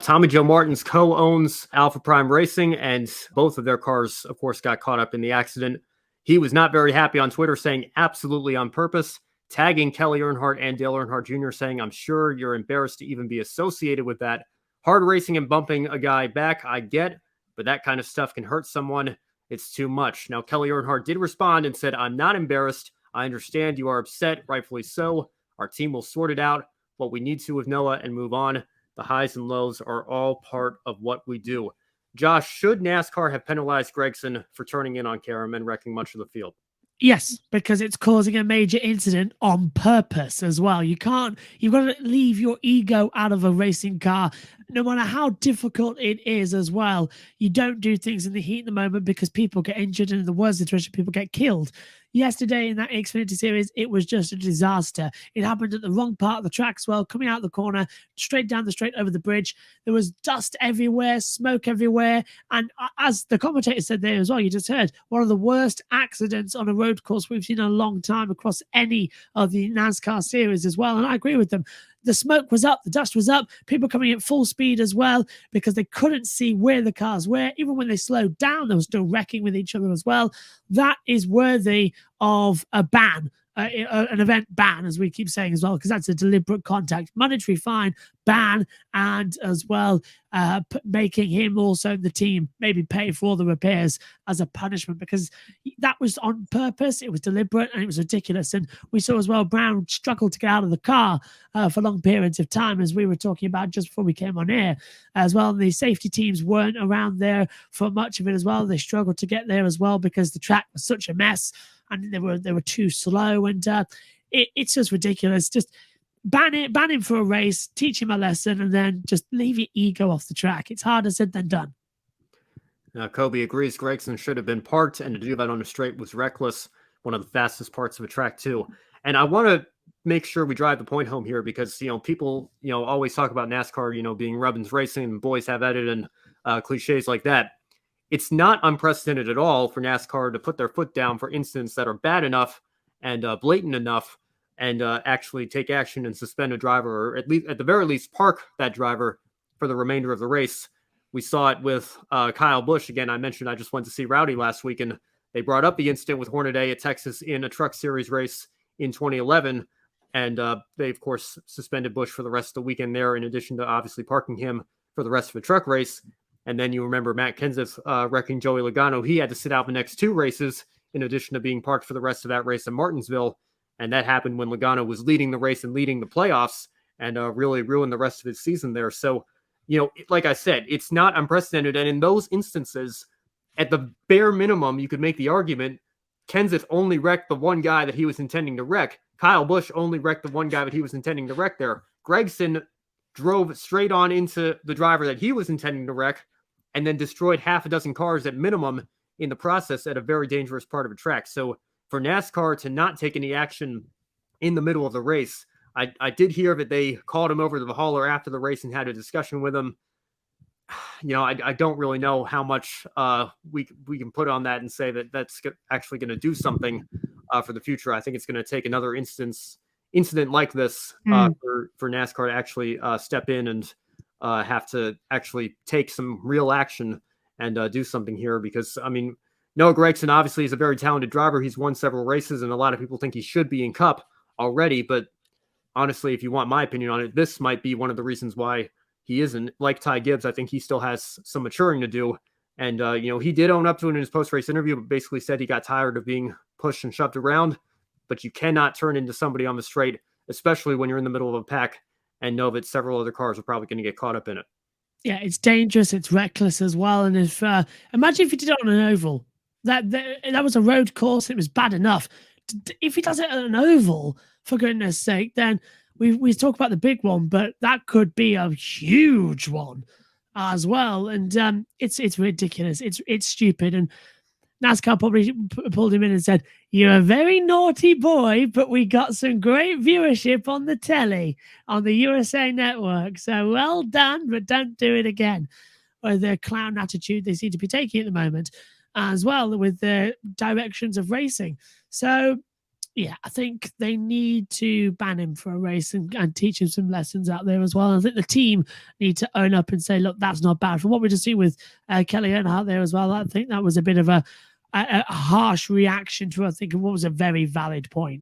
Tommy Joe Martins co-owns Alpha Prime Racing, and both of their cars, of course, got caught up in the accident. He was not very happy on Twitter, saying absolutely on purpose, tagging Kelly Earnhardt and Dale Earnhardt Jr., saying, I'm sure you're embarrassed to even be associated with that. Hard racing and bumping a guy back, I get, but that kind of stuff can hurt someone. It's too much. Now, Kelly Earnhardt did respond and said, I'm not embarrassed. I understand you are upset, rightfully so. Our team will sort it out, what we need to with Noah, and move on. The highs and lows are all part of what we do. Josh, should NASCAR have penalized Gragson for turning in on Karam and wrecking much of the field? Yes, because it's causing a major incident on purpose as well. You've got to leave your ego out of a racing car, no matter how difficult it is as well. You don't do things in the heat of the moment because people get injured, and in the worst situation, people get killed. Yesterday in that Xfinity Series, it was just a disaster. It happened at the wrong part of the track as well, coming out the corner, straight down the straight over the bridge. There was dust everywhere, smoke everywhere. And as the commentator said there as well, you just heard, one of the worst accidents on a road course we've seen in a long time across any of the NASCAR series as well. And I agree with them. The smoke was up, the dust was up, people coming at full speed as well because they couldn't see where the cars were. Even when they slowed down, they were still wrecking with each other as well. That is worthy of a ban, an event ban, as we keep saying as well, because that's a deliberate contact, monetary fine, ban, and as well making him also the team maybe pay for all the repairs as a punishment, because that was on purpose, it was deliberate, and it was ridiculous. And we saw as well Brown struggle to get out of the car for long periods of time, as we were talking about just before we came on air as well. And the safety teams weren't around there for much of it as well. They struggled to get there as well because the track was such a mess and they were too slow, and it's just ridiculous. Just ban him for a race, teach him a lesson, and then just leave your ego off the track. It's harder said than done. Now, Kobe agrees Gragson should have been parked, and to do that on the straight was reckless. One of the fastest parts of a track too. And I want to make sure we drive the point home here, because people always talk about NASCAR being Rubbins racing and boys have at it and cliches like that. It's not unprecedented at all for NASCAR to put their foot down for incidents that are bad enough and blatant enough, and actually take action and suspend a driver, or at the very least park that driver for the remainder of the race. We saw it with Kyle Busch. Again, I mentioned I just went to see Rowdy last week, and they brought up the incident with Hornaday at Texas in a Truck Series race in 2011, and they, of course, suspended Busch for the rest of the weekend there, in addition to obviously parking him for the rest of the truck race. And then you remember Matt Kenseth wrecking Joey Logano. He had to sit out the next two races, in addition to being parked for the rest of that race in Martinsville. And that happened when Logano was leading the race and leading the playoffs, and really ruined the rest of his season there. So, like I said, it's not unprecedented. And in those instances, at the bare minimum, you could make the argument Kenseth only wrecked the one guy that he was intending to wreck. Kyle Busch only wrecked the one guy that he was intending to wreck there. Gragson drove straight on into the driver that he was intending to wreck, and then destroyed half a dozen cars at minimum in the process at a very dangerous part of a track. So for NASCAR to not take any action in the middle of the race, I did hear that they called him over to the hauler after the race and had a discussion with him. I don't really know how much we can put on that and say that that's actually going to do something for the future. I think it's going to take another incident like this for NASCAR to actually step in and have to actually take some real action and do something here, because Noah Gragson obviously is a very talented driver. He's won several races, and a lot of people think he should be in Cup already. But honestly, if you want my opinion on it, this might be one of the reasons why he isn't. Like Ty Gibbs, I think he still has some maturing to do. And, he did own up to it in his post-race interview, but basically said he got tired of being pushed and shoved around. But you cannot turn into somebody on the straight, especially when you're in the middle of a pack and know that several other cars are probably going to get caught up in it. Yeah, it's dangerous. It's reckless as well. And if imagine if he did it on an oval, that was a road course. It was bad enough. If he does it on an oval, for goodness sake, then we talk about the big one, but that could be a huge one as well. And it's ridiculous. It's stupid. And NASCAR probably pulled him in and said, "You're a very naughty boy, but we got some great viewership on the telly, on the USA Network. So well done, but don't do it again." Or the clown attitude they seem to be taking at the moment, as well with the directions of racing. So Yeah, I think they need to ban him for a race and teach him some lessons out there as well. I think the team need to own up and say, look, that's not bad. From what we just see with Kelly Earnhardt there as well, I think that was a bit of a harsh reaction to, I think, what was a very valid point.